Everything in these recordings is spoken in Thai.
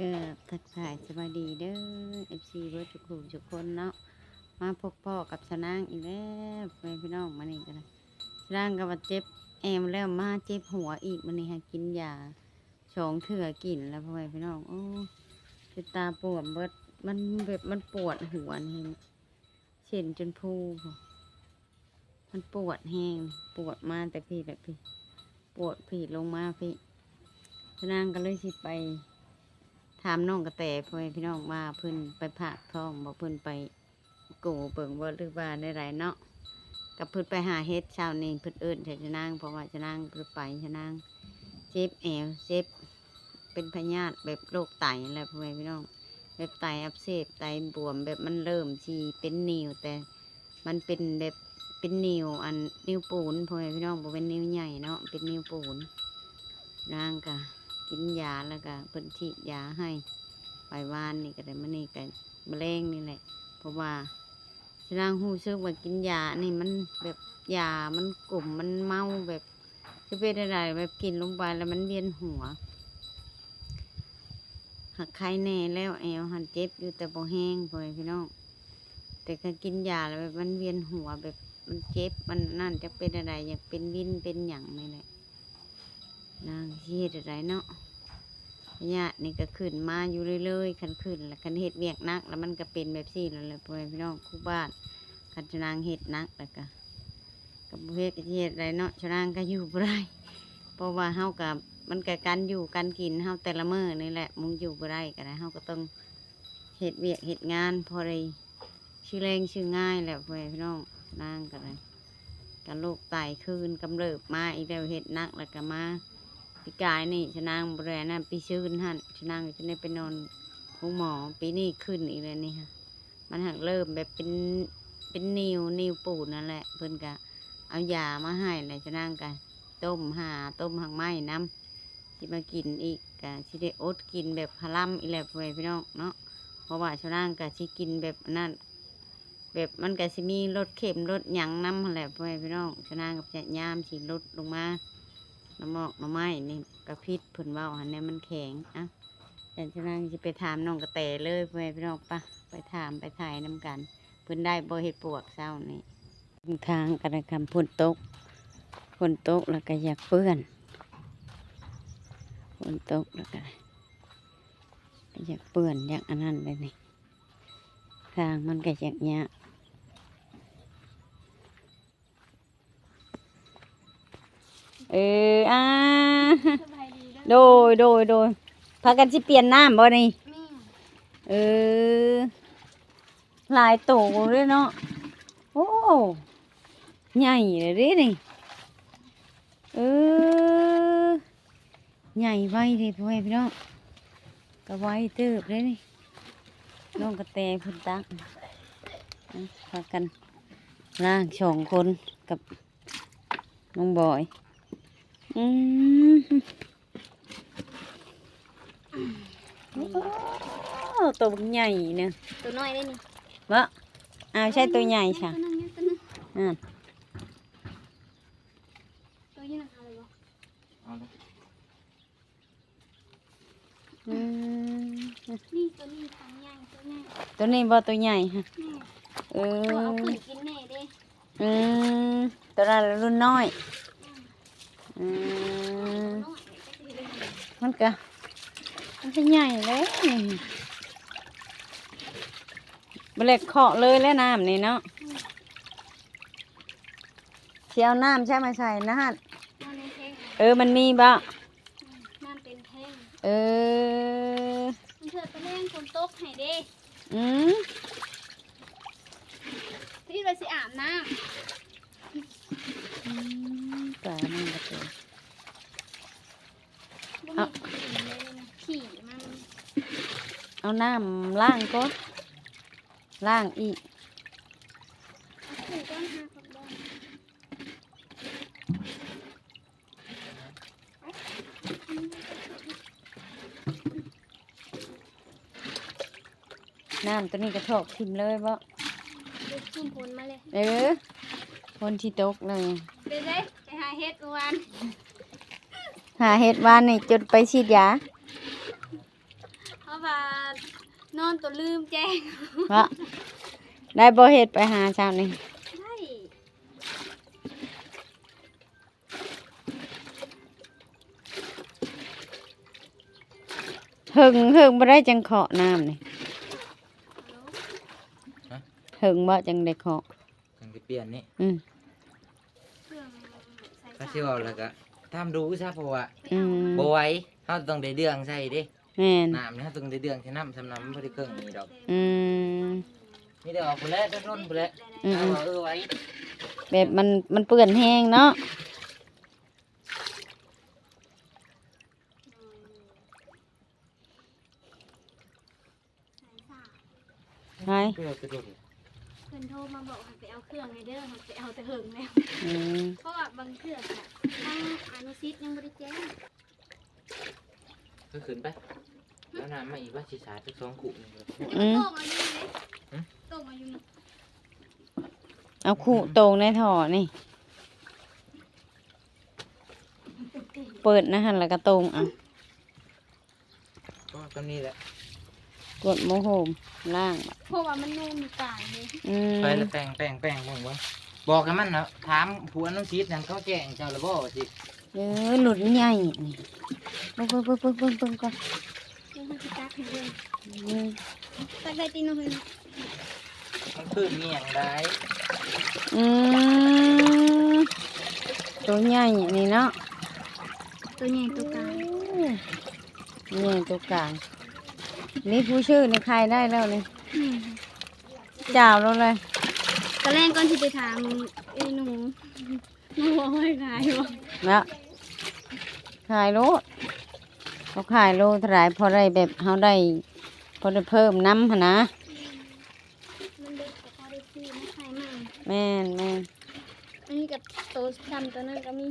ก็ทักทายสวัสดีเด้อ FC เบิร์ดทุกคนทุกคนเนาะมาพบพ่อกับสนางอีกแล้วไปพี่น้องมานี่กันนะสนางก็มาเจ็บแอมแล้วมาเจ็บหัวอีกมันนี่ให้กินยาสองเถื่อกินแล้วพ่อพี่น้องโอ้เป็นตาปวดเบิดมันแบบมันปวดหัวนี่เช่นจนพูมันปวดแห้งปวดมาแต่พี่ปวดผีลงมาพี่สนางก็เลยสิไปถามน้องกระแตพ่อพี่น้องว่าเพิ่นไปผ่าท้องบอกเพิ่นไปกูเปิ่งบ่หรือว่าได้ไรเนาะกับเพิ่นไปหาเฮ็ดเช้านี้เพิ่นเอิ้นใส่ชะนางเพราะว่าชะนางเพิ่นไปชะนางเจ็บแอวเจ็บเป็นพยาธิแบบโรคไตแล้วพ่อพี่น้องแบบไตอักเสบไตบวมแบบมันเริ่มที่เป็นนิ่วแต่มันเป็นแบบเป็นนิ่วอันนิ่วปูนพ่อพี่น้องบ่เป็นนิ่วใหญ่เนาะเป็นนิ่วปูนนางกะกินยาแล้วก็เพิ่นฉีดยาให้ไปวานนี่ก็ได้มานี่ก็มะเร็งนี่แหละเพราะว่าฉะนั้นหูซึกว่ากินยานี่มันแบบยามันกลุ่มมันเมาแบบจะเป็นอะไรแบบกินลงไปแล้วมันเวียนหัวหักไข้แน่แล้วแอวหันเจ็บอยู่แต่บ่แห้งพ่อพี่น้องแต่ก็กินยาแล้วแบบมันเวียนหัวแบบมันเจ็บมันนั่นจะเป็นอะไรอยากเป็นวินเป็นหยังนี่แหละนางเฮ็ดอะไรเนาะเนี่ยนี่ก็ขึ้นมาอยู่เรื่อยๆคันขึ้นแล้วคันเฮ็ดเวียกนักแล้วมันก็เป็นแบบซี่แล้วเลยพ่อพี่น้องคู่บ้านคันชนางเฮ็ดนักแล้วก็กับเฮ็ดก็เฮ็ดอะไรเนาะชนางก็อยู่บ่ได้เพราะว่าเฮากับมันก็การอยู่การกินเฮาแต่ละมื้อนี่แหละมึงอยู่บ่ได้ก็ได้เฮาก็ต้องเฮ็ดเวียกเฮ็ดงานพอได้ชื่อแรงชื่อง่ายแล้วพ่อพี่น้องนางก็ได้กันโรคไตคืนกำเริบมาอีกแล้วเฮ็ดนักแล้วก็มาปีกายนี่ชนางบริเวณนั้นปีชื่นหันชนางจะได้ไปนอนห้องหมอปีนี้ขึ้นอีกแล้วนี่ค่ะมันหักเริ่มแบบเป็นนิวปูดนั่นแหละเพิ่นก็เอายามาให้เลยชนางกันต้มหักไม้น้ำที่มากินอีกกะที่ได้อดกินแบบพลัมอีแล้วพี่น้องเนาะเพราะว่าชนางกะที่กินแบบนั้นแบบมันกะสิมีรสเค็มรสหยังน้ำแหละพี่น้องชนางกับจะย่ามสิลดลงมาน้ำหมอกน้ำไม้นี่กระพิษผุนว่าหันเนี่ยมันแข็งอ่ะแต่ฉะนั้นจะไปถามน้องกระแตเลยพี่น้องปะไปถามไปถ่ายน้ำกันเพิ่นได้บ่เฮ็ดปวกเศร้านี่ทางกันคำฝนตกแล้วก็อยากเปื้อนฝนตกแล้วก็อยากเปื้อนอยากอันนั้นเลยนี่ทางมันก็อยากเนี้ยโดยพากันสิเปลี่ยนน้ำบ่นี่หลายโตเลยเนาะโอ้ใหญ่เลยดินี่ใหญ่ไว้ดิพ่อพี่น้องก็ไว้เติบเลยนี่น้องกระแตพุ่นตักพากันล่างสองคนกับน้องบอยตัวใหญ่เนี่ยตัวน้อยได้นี่วะใช่ตัวใหญ่ใช่ตัวนี้นะคะอะไรบ้างนี่ตัวนี้ทำใหญ่ตัวนี้บ่ตัวใหญ่ฮะเอาขึ้นกินแน่เด้ตัวนั้นรุ่นน้อยมันจะใหญ่เลยเล็กเคาะเลยแล้วน้ำนี่เนาะเชียวน้ำใช่ไหมใส่นะฮะมันมีบ่น้ำเป็นแท่งมันเถิดไปเล่นฝนตกให้เด้ที่เราสิอาบน้ำแต่มันก็เป็นขี่มันเอาน้ำล้างก็ล้างอีกน้ำตัวนี้กระทบทิมเลยบ่ทิมผลมาเลยคนที่ตกเลยไปหาเฮ็ดวัน หาเห็ดวานนี่จุดไปฉีดยาเขา ว่านอนตัวลืมแจ้ง เพราะได้บ่เฮ็ดไปหาเช้านี่ ได้ หึงบ่ได้จังเคาะน้ำนี่หึงบ่จังได้เคาะ จังสิเปลี่ยนนี่ อืม เครื่องใส่ ก็สิเว้าแล้วก็ตามดูซะเพราะว่า อืม บ่ไหวเฮาต้องได้เดืองใส่เด้ แม่น น้ำนี่เฮาต้องได้เดืองใส่น้ำสำน้ำบ่ได้เครื่องนี่ดอก อืม มีแต่ออกพุ่นแหล้วต้นพุ่นแหล้ว อืม เอาว่าไว้ แบบมันเปื้อนแห้งเนาะ ใส่สา ไป เพื่อจะดู เพิ่นโทรมาบอกให้ไปเอาเครื่องในเด้อให้ไปเอาแต่หึงแล้ว อืม เพราะว่าบางเครื่องอะทางอนุสิทธิ์ยังบ่ได้แจ้ง ก็ขึ้นไปแล้วน้ำมาอีกว่าสิสาดสัก2ขุ่ม อืม โต้งเอาอยู่นี่โต้งเอาอยู่นี่ เอาคู่ตรงในท่อนี่ เปิดนะฮะแล้วก็ตรงอ่ะ ก็ตรงนี้แหละ กดโมโหมล่างบัด เพราะว่ามันแน่นกลางเลย อืม ไปแล้วแป้งบ่งบอกให้มันนะถามผัวน้องซีดนั่นเขาแจ้งเจ้าละบ่สิ หลุดใหญ่นี่เบิ่งก่อน ยังให้ตักให้เลย อืม ตักได้ตีนเอาเลย มันคือเมี่ยงได้ อืมตัวใหญ่นี่เนาะ ตัวใหญ่ตัวกลาง ใหญ่ตัวกลางนี่ผู้ชื่อในใครได้แล้วนี่ นี่ เจ้าแล้วเลย ตอนแรกก่อนที่ไปถามไอ้หนูบอกให้ขายบ่ แล้วขายโลเขาขายโลเท่าไหรพอได้แบบเขาได้พอได้เพิ่มน้ำหนนะ มันเด็กแต่พอได้ซื้อมาขายใหม่ แม่น อันนี้กับโตดำตัวนั้นก็มี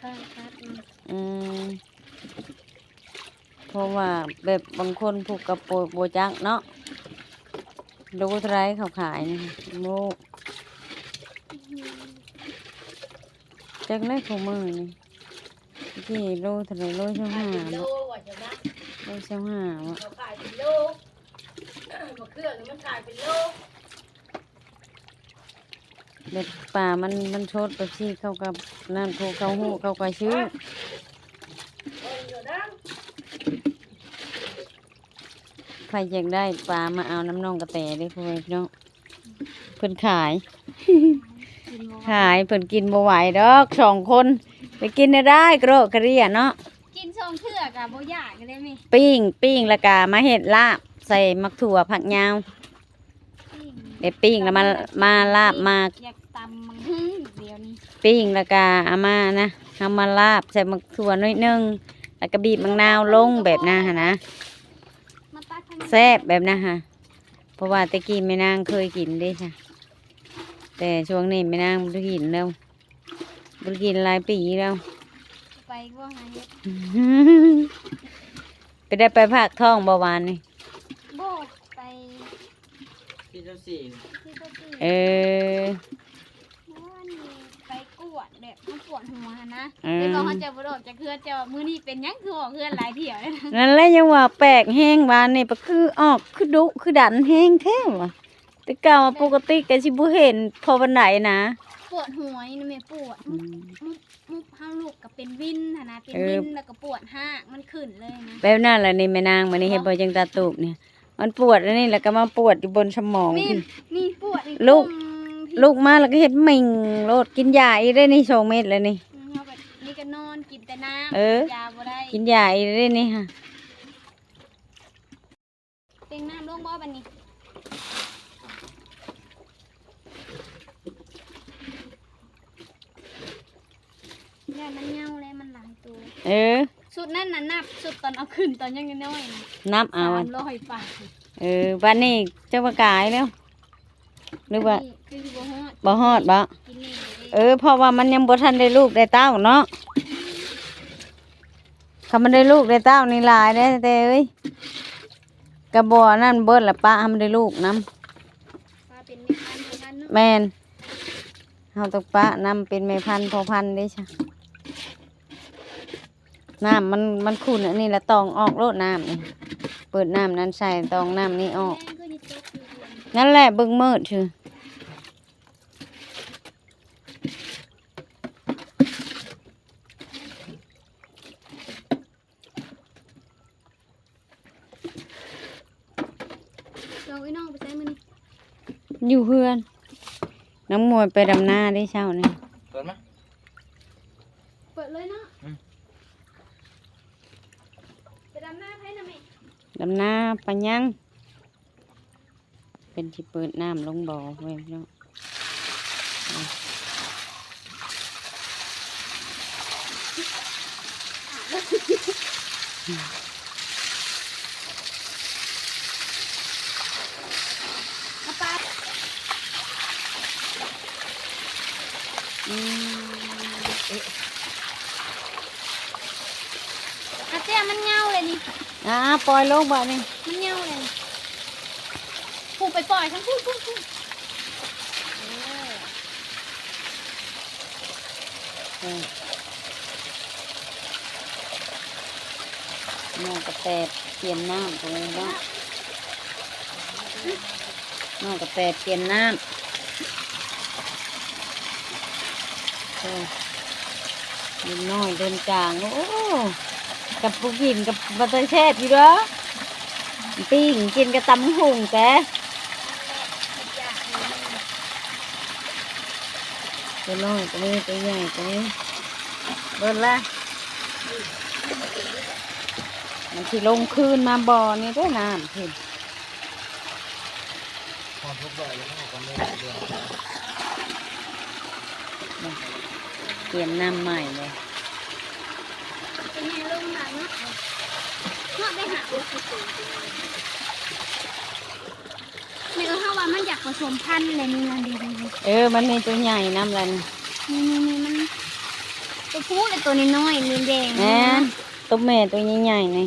ข้างคัดมา อืมเพราะว่าแบบบางคนผูกกับโบจักเนาะดูเท่าไรเขาขายนี่โมจักเล็กของมือนี่ที่โลเท่าไรโลเช่าห้าบ่โลเช่าห้าวะ ขายเป็นโลมะเขือนี่มันขายเป็นโล เด็ดป่ามันชดไปที่เข้ากับนั่นผูกเขาหูเขาไปชื่อ เดี๋ยวนะ ใครอยากได้ปลามาเอาน้ำน่องกระแตได้พ่อแม่พี่น้องเพิ่นขาย กินบ่ ขายเพิ่นกินบ่ไหวดอก2 คนไปกินได้กระโดดกระเรียเนาะ กินช่องเทือกอะบ่อยากกันได้ไหม ปิ้งแล้วก็มาเฮ็ดลาบใส่มักถั่วผักยาวเด็ดปิ้งแล้วมาลาบมา อยากตำมังฮึ่งเดี๋ยวนี้ ปิ้งแล้วก็เอามานะเอามาลาบใส่มักถั่วน้อยนึงแล้วก็บีบมะนาวลงแบบนั้นหั่นนะ มาตักให้มัน แซ่บแบบนั้นค่ะเพราะว่าแตะกี้แม่นางเคยกินเด้จ้ะแต่ช่วงนี้แม่นางบ่ได้กินแล้วบ่ได้กินหลายปีแล้ว ไปก็หาเฮ็ด ไปได้ไปภาคท้องเบาหวานนี่ โบไป ที่เจ้าสี่ ที่ก็คือ เออ เมื่อวานนี้ไปกวดแบบมันปวดหัวนะ อืม เลยบอกเขาจะบ่ดอกจะเคลื่อนจะว่ามื้อนี้เป็นหยังคือออกเคลื่อนหลายเที่ยวเลยนะ นั่นแหละยังว่าแปลกแห้งหวานนี่ก็คือออกคือดุคือดันแห้งแท้ว่ะแต่เก่าปกติก็สิบ่เห็นพอวันไหนนะ ปวดหัวนี่นะแม่ปวดมุกห้าลูกก็เป็นวินหั้นนะเป็น เออ วินแล้วก็ปวดห้ากมันขึ้นเลยนะ แบบนั้นแหละนี่แม่นางมันนี่เฮ็ดบ่จังตาตูบเนี่ยมันปวดอันนี้แล้วก็มาปวดอยู่บนสมอง นี่ พี่ นี่ปวดนี่ ลูก ก้มพี่ ลูกมาแล้วก็เฮ็ดหมิ่งโลดกินยาอีกได้นี่2 เม็ดแล้วนี่ เขาแบบนี่ก็นอนกินแต่น้ เออ ำยาบ่ได้ กินยาอีกได้นี่ค่ะ เต็งน้ำลงบ่บัดนี้ยามันเหี่ยวเลยมันหลายตัว เออ สุดนั่นน่ะนับสุดตอนเอาขึ้นตอนยังน้อยๆนะ นับเอาอัน 300 บาท วันนี้เจ้าประกายแล้วหรือว่า นนี้คือบ่ฮอด บ่ฮอดบ่ กินนี่เลย เพราะว่ามันยังบ่ทันได้ลูกได้เต้าเนาะถ้ามันได้ลูกได้เต้านี่หลายเด้แต่เอ้ยกระบ่อนั่นเบิดละปะให้มันได้ลูกนํ ปลาเป็นแม่พันธุ์เท่านั้นเนาะ แม่นเฮาต้องปะนํเป็นแม่พันธุ์พ่อพันธุ์เด้จ้ะ น้ำมันขุ่นอันนี้ละตองออกโลดน้ำนี่เปิดน้ำนั้นใส่ตองน้ำนี่ออก แม่ก็ดิตกอยู่ นั่นแหละเบิ่งมืดชื่อ เราไอ้น้องไปใช้มันนี่ อยู่เพื่อนน้องมวยไปดำนาได้เช้านี่ เปิดมั้ย เปิดเลยเนาะไปดำหน้าให้นะแม่ ดำนาปัญญังเป็นที่เปิดน้ำลงบ่อไว้พี่น้อง เอาปลา อืม อาเจ้มันเงาเลยนี่ ปล่อยลงบ่นี่ มันเงาเลยผูกไปปล่อยทั้งพูดเออแม่กระแตเปลี่ยนน้ำตรงนี้เนาะแม่กระแตเปลี่ยนน้ำเออเดินน้อยเดินกลางโอ้กับผู้หญิงกับบัตเตอร์เชฟอยู่เด้อปิ้งกินกระตำหุ่งแกตัวน้อยตัวนี้ตัวใหญ่ตัวนี้เบิดละมันที่ลงคืนมาบ่อนี่ด้วยน้ำพี่ พอทุกบ่อยแล้วก็ไม่เดือด เปลี่ยนน้ำใหม่เลย เป็นไงลงหนักเนาะเนาะได้หาโอ้โหแม่ก็เข้าว่ามันอยากผสมพันธุ์เลยนี่นะดี มันมีตัวใหญ่น้ำลัน นี่มันตัวผู้เลยตัวน้อยๆเนื้อแดง แหน่ตัวแม่ตัวใหญ่ๆนี่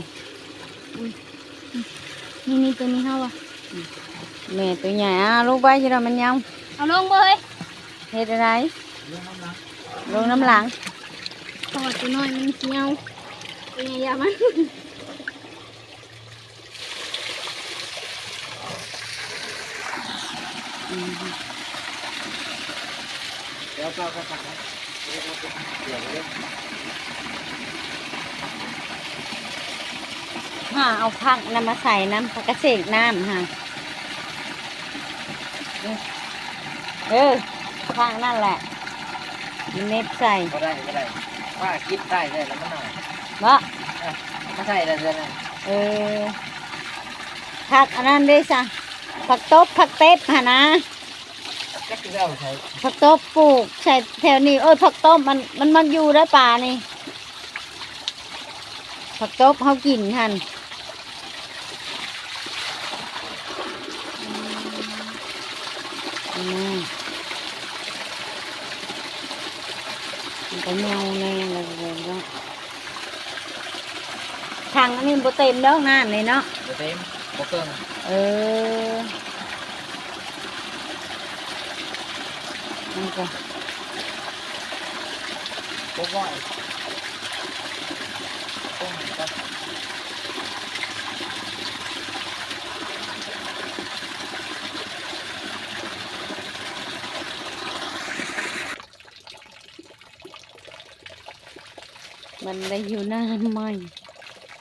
นี่ตัวนี้เข้าว่ะ แม่ตัวใหญ่ลูกไปจะมันยัง เอาลงเบย เฮ็ดอะไร เรื่องน้ำหนัก ลงน้ำหลัง เพราะว่าตัวน้อยมันเหี่ยวเป็นไงยามัน เดี๋ยวก็ตักนะเดี๋ยวเดี๋ยว เอาผักน้ำมาใส่น้ำผักกระเสกน้ำผักนั่นแหละมันเน็บใส่ ก็ได้ว่าคิดได้แล้วมันหน่อย บ่ ไม่ใช่แล้วจะนั่น ผักอันนั้นได้ซะผักตบผักเต๊บหะนะ ก็คือเอาใช้ ผักตบปลูกใส่แถวนี้ผักตบมันอยู่ได้ป่านี่ผักตบเขากินหันมันก็เงาแน่เลยเนาะทางอันนี้บ่เต็มแล้วงานเลยเนาะ เดี๋ยวเต็มโบเกิ้ง มันก็ โบก้อยต้มก็ มันได้อยู่นานไหม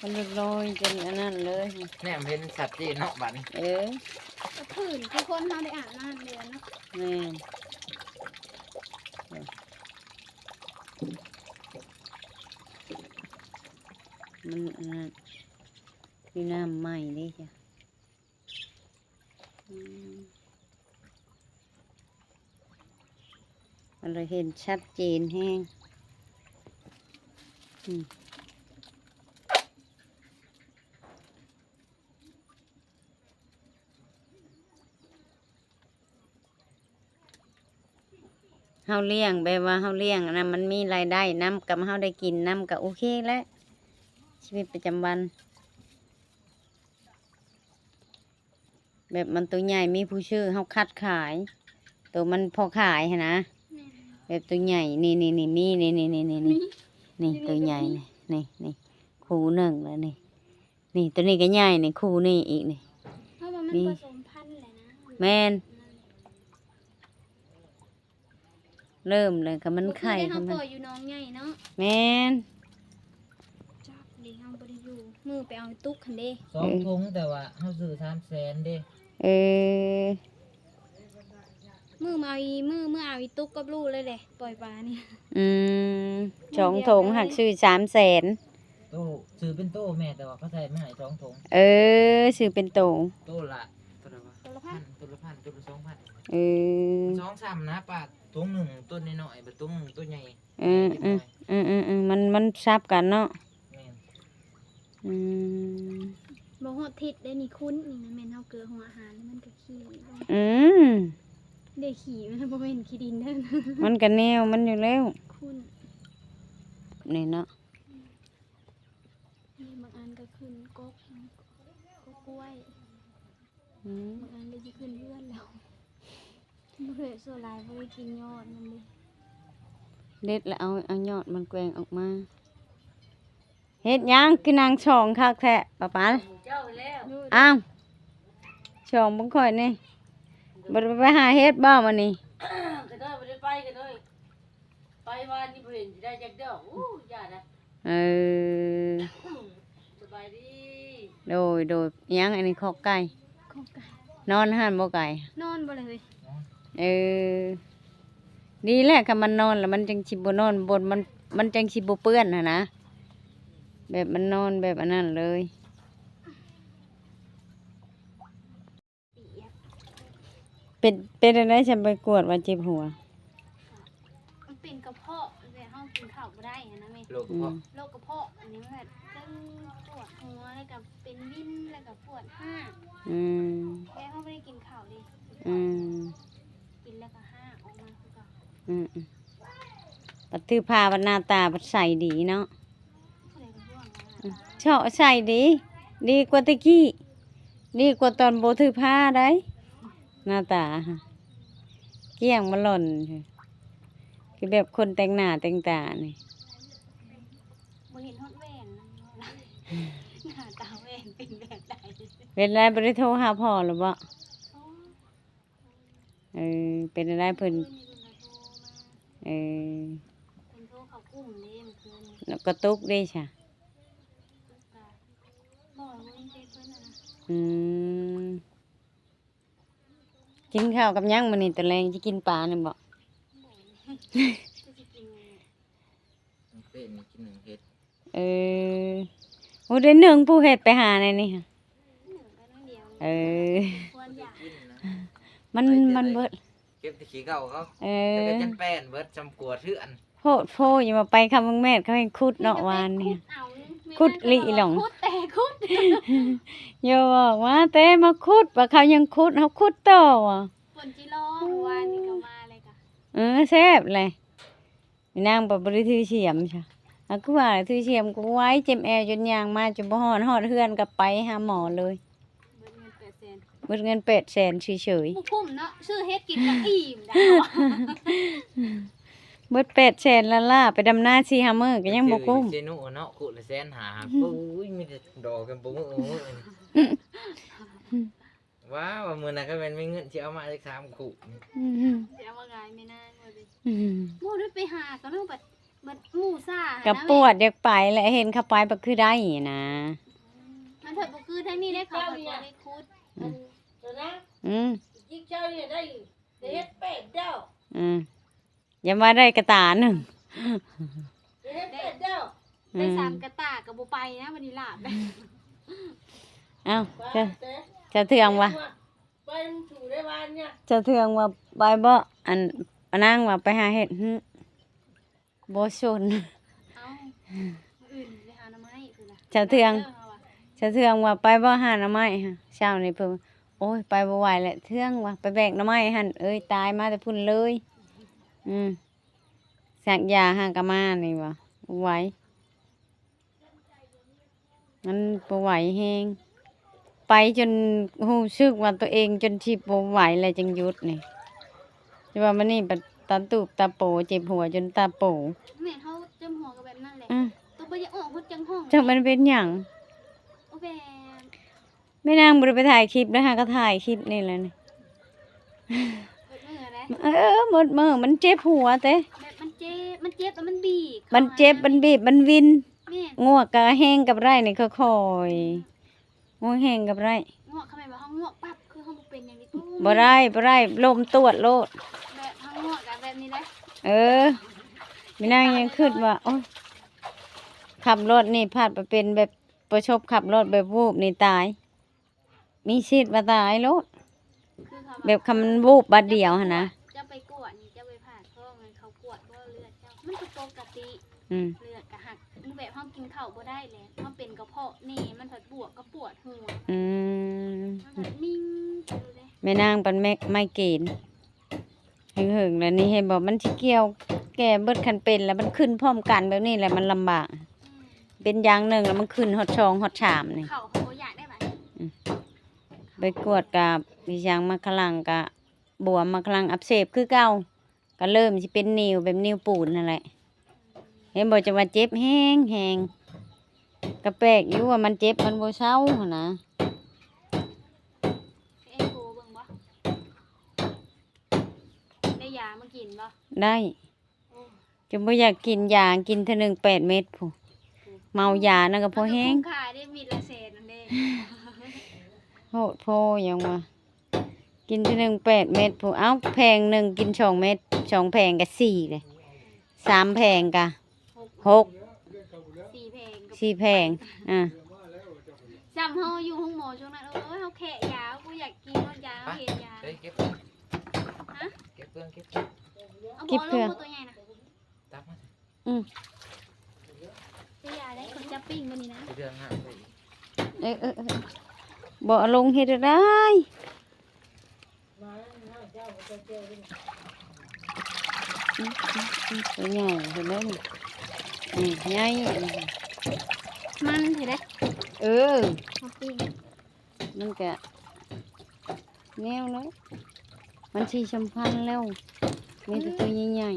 มันลอยจนอันนั้นเลย เนี่ยเป็นสัตว์ที่นอกบัน ก็ผื่นทุกคนเขาได้อ่านน้ำเดือนเนาะ แม่มันอันนั้นมีน้ำใหม่ดิจ้ะมันเลยเห็นชัดเจนแห้งเฮาเลี้ยงแบบว่าเฮาเลี้ยงนะมันมีรายได้น้ำกับเฮาได้กินน้ำกับโอเคแล้วชีวิตประจำวัน แบบมันตัวใหญ่มีผู้ชื่อเฮาคัดขาย ตัวมันพอขายหั้นนะแบบตัวใหญ่นี่มีนี่ตัวใหญ่นี่ นี่คู่หนึ่งแล้วนี่ตัวนี้ก็ใหญ่นี่คู่นี่อีกนี่ เพราะว่ามัน นี่ ผสมพันธุ์แหละนะ แม่นเริ่มเลยก็มันไข่ บ่คือได้ ขึ้ เฮาน ป มา ล่อยอยู่น้องใหญ่เนาะ แม่น จักเด้เฮาบ่ได้อยู่มือไปเอาตุ๊กคันเด้ 2ถุงแต่ว่าเฮาซื้อ300,000เด้ เออ มือมาเอาอีมือเอาอีตุ๊กกับลูกเลยแหละปล่อยปลานี่ อืมสองถงหักซื้อ300,000 โตซื้อเป็นโตแม่แต่ว่าเขาใส่มาให้2ถุง เออซื้อเป็นโต โตละเท่าไหร่วะ ตัวละพัน ตัวละ1,000ตัวละ2,000 เออ 2-3นะป้าถุงหนึ่งต้นน้อยๆบัดถุงหนึ่งต้นใหญ่ มันซับกันเนาะ แม่น อืม บ่ฮอดทิศได้นี่คุ้นนี่นะแม่นเฮาเกลือหัวอาหารมันก็ขี้ อืม ได้ขี่มันบ่เป็นขี้ดินเด้อ มันก็แนวมันอยู่แล้ว คุ้น นี่เนาะ นี่บางอันก็ขึ้นกกกล้วย อืม บางอันได้สิขึ้นเลื่อนแล้วบ่เคยโซลายบ่ได้กินยอดมันเลย เด็ดแล้วเอายอดมันแกว่งออกมาเฮ็ดหยังคือนางช่องคักแท้ป้าป๋า เจ้าแล้ว อ้าวช่องบ่ค่อยนี่บ่ได้ไปหาเฮ็ดบ่มื้อนี้ ก็ได้ไม่ได้ไปกันเลยไปวันนี้เห็นได้จักเดียวอู้ยานะ เออ สบายดี โดยอิหยังอันนี้คอกไก่ ของไก่ นอนหันบ่ไก่ นอนบ่เลยเฮ้ย เออดีแหละค่ะมันนอนแล้วมันจังสิบ่นอนบนมันจังสิบ่เปื้อนน่ะนะแบบมันนอนแบบอันนั้นเลย เปียก เป็นอะไรฉันไปกวดว่าเจ็บหัว มันเป็นกระเพาะแต่เฮากินข้าวบ่ได้อะนะแม่ โลกเพาะ โรคกระเพาะอันนี้มันแบบตึงปวดหัวแล้วก็เป็นวินแล้วก็ปวดห้า อืม แม่เขาไม่ได้กินข้าวดิ อืม กินแล้วก็ห้าออกมาคือก็ ปัดถือผ้าปัดหน้าตาปัดใส่ดีเนาะ ผู้ใดก็ร่วงนะ ชอบใส่ดี ดีกว่าตะกี้ดีกว่าตอนโบถือผ้าได้หน้าตาเกลี้ยงมาหล่นคือแบบคนแต่งหน้าแต่งตานี่ บ่เห็นฮอดแหวนหน้าตาแหวนเป็นแบบใด เป็นไรบริโทรหาพ่อหรือบ่เป็นอะไรเพิ่น คืนนี้เพิ่นก็โทรมา เออ เพิ่นโทรเข้ากลุ่มเด้เมื่อคืนนี้ แล้วก็ตุกได้ช่ะ ก็บอกว่าเพิ่นเพิ่นน่ะนะ อืมกินข้าวกับหยังมื้อนี้ตอนแรงสิกินปลานี่บ่ จะสิกินไง เป็นกินหนึ่งเฮ็ด เออโอ้ได้หนึ่งผู้เฮ็ดไปหาในนี่ค่ะ หนึ่งก็น้อยเดียว เออ ควรอยาก กินนะ มันเบิด เก็บแตะขี้เก่าเขา เอ แต่ อ ก็จันแป้นเบิดจำกลัวเถื่อน โพดโพอย่ามาไปคำมึงแม่เขาให้คุดเนาะวานเนี่ย เอาแม่ คุดลิหลง คุดแต่คุด อย่าบอกว่าเต้มาคุดว่าเขายังคุดเขาคุดต่อว่ะ ฝนจิร้องเมื่อวานนี่ก็มาเลยค่ะ แซ่บเลยมีนางปบริทือเฉียมใช่เอาก็ว่าทือเฉียมกูไว้เจ็บแอวจนยางมาจนบ่ฮอดเฮือนกับไปหาหมอเลย เบิดเงิน800,000 เบิดเงิน800,000เฉย บ่คุ้มเนาะซื้อเฮ็ดกินก็อิ่มได้ว่ะ ๆเบิด800,000ละล่าไปดำหน้า4-5มื้อก็ยังบ่คุ้ม เจนุเนาะกุละแสนหาปุ้ยมีแต่ดอกกันปุ้มือว้าวมื้อนั้นก็แม่นมีเงินสิเอามาจัก3คู่ เดี๋ยวว่าไงไม่น่าว่าดิ อืม หมู่ได้ไปหาก็เนาะบัดหมู่ซ่าหา กับปวดอยากไปแหละเห็นเขาไปบ่คือได้นะ มันเถิดบ่คือทางนี้ได้เขาบ่ได้คุด เดี๋ยวนะ อืม ยิ่งเจ้าเนี่ยได้เฮ็ดเป็ดเจ้า อย่ามาได้กระตาหนึ่ง เฮ็ดเป็ดเจ้า ได้สามกระตากก็บ่ไปนะวันนี้ลาบได้ เอ้า ไป จะเทืองวะ ไปมันถูได้วันเนี่ย จะเทืองว่าไปบ่อันนั่งว่าไปหาเห็ดบ่ชน เอ้าอื่นไปหาหน่อไม้คือล่ะ จะเทืองว่าไปบ่หาหน่อไม้ค่ะเช้านี้เพิ่นโอ้ยไปบ่ไหวแหละเทืองว่ะไปแบกหน่อไม้หั่นเอ้ยตายมาแต่พุ่นเลยสักยาหางกะมานี่ว่ะบ่ไหวมันบ่ไหวแฮงไปจนรู้สึกว่าตัวเองจนสิบ่ไหวแล้วจังหยุดนี่แต่ว่ามันนี่ตาตูบตาโปเจ็บหัวจนตาโป แม่เขาจำหัวกับแบบนั้นแหละ อืม ตุ๊บ บ่ได้ออกฮดจังห้อง จักมันเป็นหยัง โอ้แบบ แม่นางบ่ได้ไปถ่ายคลิปนะคะก็ถ่ายคลิปนี่แหละนี่ เบิดมือนะ หมดมือมันเจ็บหัวเต้ แบบมันเจ็บแล้วมันบีบ มันเจ็บมันบีบมันวิน แม่น งวกกะแห้งกับไรนี่ค่อยๆงวกแห้งกับไร งวกเข้าไปว่าเฮางวกปั๊บคือเฮาบ่เป็นอย่างนี้ปุ๊บ บ่ได้ลมตรวจโลด แบบเฮางวกแบบนี้ได้ เออแม่นางยังคิดว่าโอ๊ยขับรถนี่พลาดไปเป็นแบบประสบขับรถแบบวูบนี่ตาย มีสิทธิ์มาตายโลด คือเขา แบบคำมันวูบบัดเดียวหั่นนะ จะไปกวดนี่จะไปผ่าท้องมันเขากวดบ่เลือดเจ้ามันคือปกติ อืม เลือดกะหักมันแบบเฮากินข้าวบ่ได้แล้วมันเป็นกระเพาะนี่มันผัดบวกก็ปวดหัว อืม มันผัดนิ่งไปเลย แม่นางเป็นไม่เกณฑ์หึงๆแล้วนี่ให้บอกมันสิเกี่ยว แก่เบิดคันเป็นแล้วมันขึ้นพร้อมกันแบบนี้แหละมันลำบาก เป็นอย่างหนึ่งแล้วมันขึ้นฮอดชองฮอดชามนี่ ข้าวเขาบ่อยากได้ไหม ไปกวดกับวิชางมะขลังกะบวมมะขลังอักเสบคือเก่าก็เริ่มสิเป็นนิ้วแบบนิ้วปูนนั่นแหละเห็นบอกจะว่าเจ็บแห้งกระแปลกอยู่ว่ามันเจ็บมันบ่เศร้าหั่นนะ เอ็นโกเบิ่งบ่ได้ยามากินบ่ ได้ โอ้ จะบ่อยากกินยากินเท่านึง8 เม็ดผู้เมายานั่นก็พอแห้ง มันก็คุ้มค่าได้มีละเศษนั่นเด้ โหดโพยังว่ากินเท่านึง8 เม็ดผู้เอ้าแพงหนึ่งกิน2 เม็ด2 แพงก็4เลย3 แพงก็6 4 เพลงกับ 4 แพงอ่ะ จำเฮาอยู่ห้องหมอช่วงนั้นเอ้ยเฮาแค่ยากูอยากกินเฮายาเฮาเห็นยา เฮ้ยเก็บเครื่อง ฮะ เก็บเครื่องเก็บเครื่อง เอาบ่ลงตัวใหญ่นะ ตักมา ได้ยาได้คนจะปิ้งกันนี่นะ เรื่องห้าไปอีก บ่เอาลงเฮ็ดได้ตัวใหญ่เห็นไหมนี่ใหญ่อันนี้ มันเห็นได้ เออ เฮาปิ้ง มันก็แนวเลยมันสีชมพันธุ์แล้วมีแต่ตัวใหญ่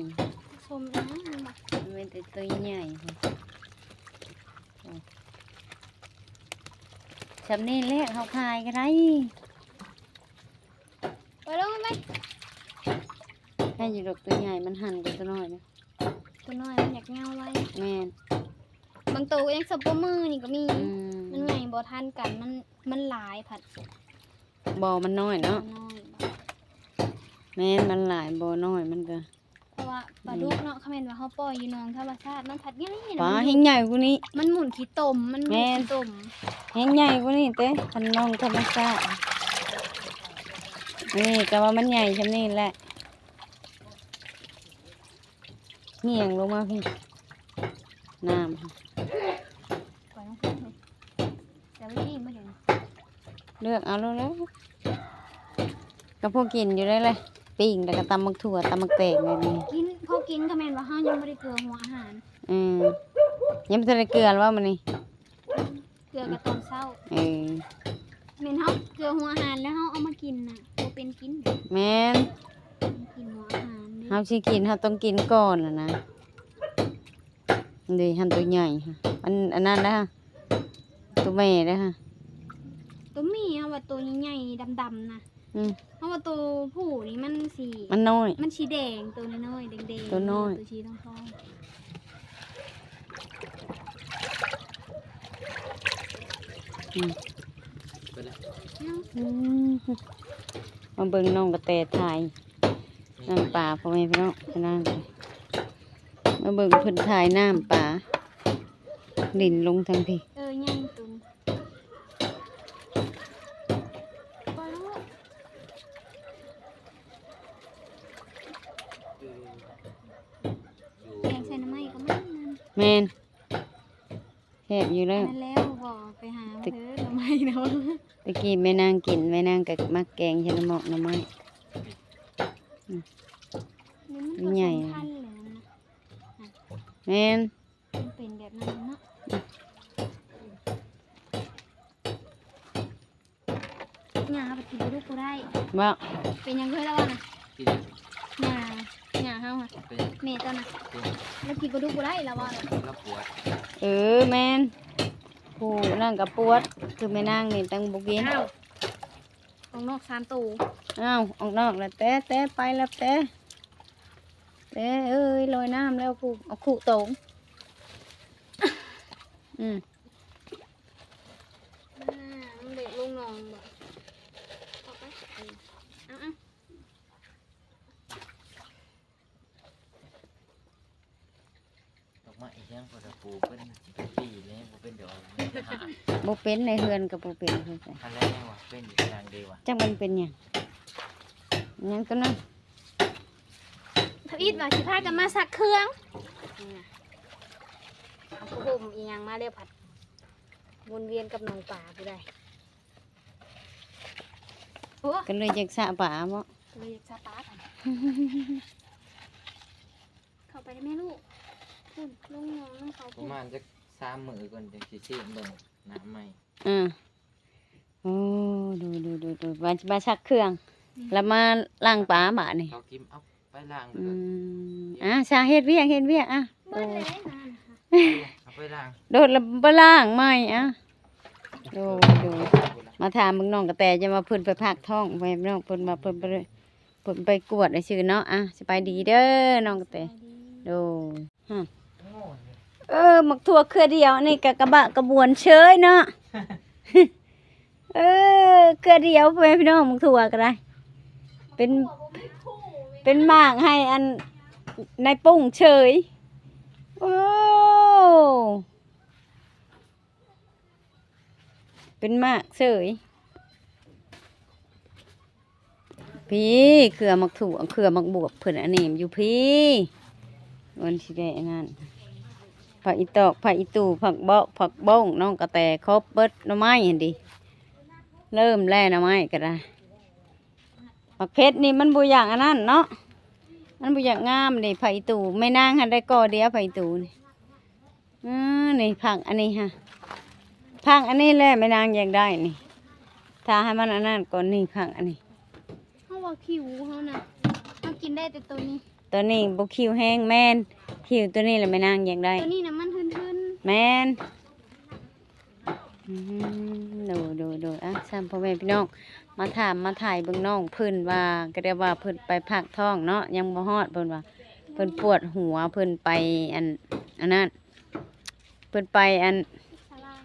ชมนะมันบ่ ๆมีแต่ตัวใหญ่ชำนี้แหละเขาขายก็ได้ ไปลงไหม ให้อยู่ดอกตัวใหญ่มันหั่นตัวน้อยนะ ตัวน้อยมันอยากเงาไว้ แม่น บางตัวก็ยังสับปะมือนี่ก็มี อืม มันไงบ่ทันกันมันหลายผัด บ่อมันน้อยเนาะ น้อย แม่นมันหลายบ่อน้อยมันก็ เพราะว่าปลาดุกเนาะเขาแม่นว่าเฮาปล่อยอยู่หนองธรรมชาติมันผัดง่าย ปลา นะ แห้งใหญ่กว่านี้ มันหมุนขี้ตมมันหมุนขี้ตม แห้งใหญ่กว่านี้เต้พันน้องธรรมชาตินี่ก็ว่ามันใหญ่ชำนี้แหละเหี่ยงลงมาพี่น้ำ ปล่อยลงไปเลยแต่ว่าดีบ่เดี๋ยวนี้ เลือกเอาแล้วก็พวกกินอยู่ได้เลยปิ้งแล้วก็ตำมักถั่วตำมักแตงเลยนี่ กินพอกินก็แม่นว่าเฮายังบ่ได้เกลือหัวอาหาร ยังไม่ทันได้เกลือว่ามันนี่ เกลือกับตอนเช้า เออ แม่นเฮาเกลือหัวอาหารแล้วเฮาเอามากินน่ะบ่เป็นกิน แม่น กินหัวอาหารเด้ เฮาสิกินเฮาต้องกินก่อนนะนี่หันตัวใหญ่ค่ะอันนั้นนะตัวแม่นะฮะ ตัวเมียว่าตัวใหญ่ๆดำๆนะ อืม เพราะว่าตัวผู้นี่มันสี มันน้อย มันสีแดงตัวน้อยๆแดงๆ ตัวน้อย ตัวสีทอง ไปเลย ๆเนาะ มาเบิ่งน้องกระแตถ่ายน้ำปลาพ่อแม่พี่น้องไปนั่งเลยมาเบิ่งเพิ่นถ่ายน้ำปลาดินลงทางพี่ ใหญ่ตุนปลาลูก อยู่ แกงใส่น้ำมันก็ไม่นั่น แม่นแซ่บอยู่แล้ว นั่นแล้วบอกไปหาเธอน้ำมันเนาะ ตะกี้แม่นางกินแม่นางกับมักแกงใช่น้ำหมอกหน้ำไม้ นี่มัน ใหญ่ ผสมพันธุ์เลยนะ แม่น มันเป็นแบบนั้นเนาะหญ้าไปกินลูกกูได้ ว่า เป็นยังไงแล้ววะนะ กิน หญ้าเฮา เราค่ะ เป็น แม่เจ้าน่ะ เป็น แล้วกินปลาดุกบ่ได้แล้วว่าน่ะ แล้วปวด แม่นผู้นั่งกับปวดคือแม่นางนี่ตั้งบ่กิน อ้าวของนอก3ตู้ อ้าวออกนอกแล้วแต่ไปแล้วแต่เอ้ยลอยน้ำแล้วครูเอาขู่ตงอืม มันเด็กลงนองบ่เอาไปเอา ดอกไม้อีกอย่างพอจะปลูกเป็นปีเลยบ่เป็นดอกหา บ่เป็นในเฮือนกับบ่เป็นคือกัน อันแรกว่ะเป็นอีกอย่างเดียวว่ะ จังมันเป็นหยังหยังก็นั่น เท่าอีดว่าสิพากันมาซักเครื่องเอาผ้าห่มอีหยังมาเรียกผัดวนเวียนกับน้องป่าผู้ใดโอ้ ก็เลยจักสะป่าบ่ เลยอยากซาปากันเข้าไปได้ไหมลูกพุ่นลงน้องน้ำเขา ประ พุ่น มาณจะ3 มื้อก่อนจังสิสิเบิ่งน้ำใหม่ โอ้ดูว่าจะมาชักเครื่อง แล้วมาล้างป่าบาดนี่ เขากิมเอาไปล้าง ชาเฮ็ดเวียกอ่ะ เมื่อเลยนะ เอาไปล้าง โดดแล้วบ่ล้างไม่อ่ะดูมาถามมึงน้องกระแตจะมาเพิ่นไปพากท้องไปน้องเพิ่นมาเพิ่นไปกวดซื่อเนาะสบายดีเด้อน้องกระแตดูมักทั่วเครือเดียวนี่กะกระบะกระบวนเชยเนาะ เครือเดียวไปพี่น้องมักทั่วก็ได้เป็นมากให้อันในปุ้งเฉยโอ้เป็นมากเฉยพี่เครือมักถั่วเครือมักบวบเพิ่นอันนี้อยู่พี่วันที่ได้อันนั้นผักอีตอกผักอีตู่ผักเบาะผักบ้งน้องกระแตครบเบิดหน่อไม้เห็นดิเริ่มแล่หน่อไม้ก็ได้ผักเพชรนี่มันบุอย่างอันนั้นเนาะมันบุอย่างงามเลยผักอีตู่ไม่นางหันได้ก่อเดียวผักอีตู่นี่นี่ผักอันนี้ฮะผักอันนี้แหละไม่นางอยากได้นี่ถ้าให้มันอันนั้นก่อนนี่ผักอันนี้ เขาว่าคิวเขาน่ะเขากินได้แต่ตัวนี้ ตัวนี้บุคิวแห้งแมนคิวตัวนี้แหละไม่นางอยากได้ ตัวนี้น่ะมันทึน แมนดูซ้ำพ่อแม่พี่น้องมาถามมาถ่ายเบิ่งน้องเพิ่นว่าก็ได้ว่าเพิ่นไปพักท้องเนาะยังบ่ฮอดเพิ่นว่าเพิ่นปวดหัวเพิ่นไปอันนั้นเพิ่นไปอัน ๆสลาม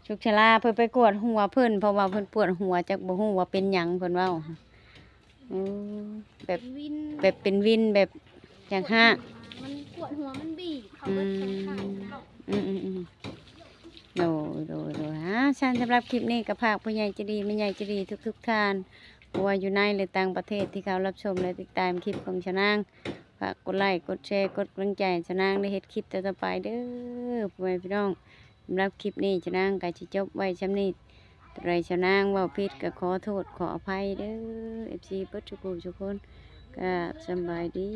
ชุกชลาเพิ่นไปกวดหัวเพิ่นเพราะว่าเพิ่นปวดหัวจักบ่ฮู้ว่าเป็นหยังเพิ่นเว้าแบบ วิน แบบเป็นวินแบบอย่างห้า มันปวดหัวมันบีบเขาเบิดแขนขาดูฉันสำหรับคลิปนี้กับภาคผู้ใหญ่ใจะดีไม่ใหญ่ใจะดีทุกท่านผู้ว่าอยู่ในหรือต่างประเทศที่เขารับชมและติดตามคลิปของชนางฝากกดไลค์กดแชร์กดกำลังใจชนางได้เฮ็ดคลิปต่อไปเด้อผู้ใหญ่พี่น้องสำหรับคลิปนี้ชนางก็จะจบไว้ชำนี้แต่ไรชนางเว่าผิดก็ขอโทษขออภัยเด้อ FC เบิดทุกคนก็สำบายดี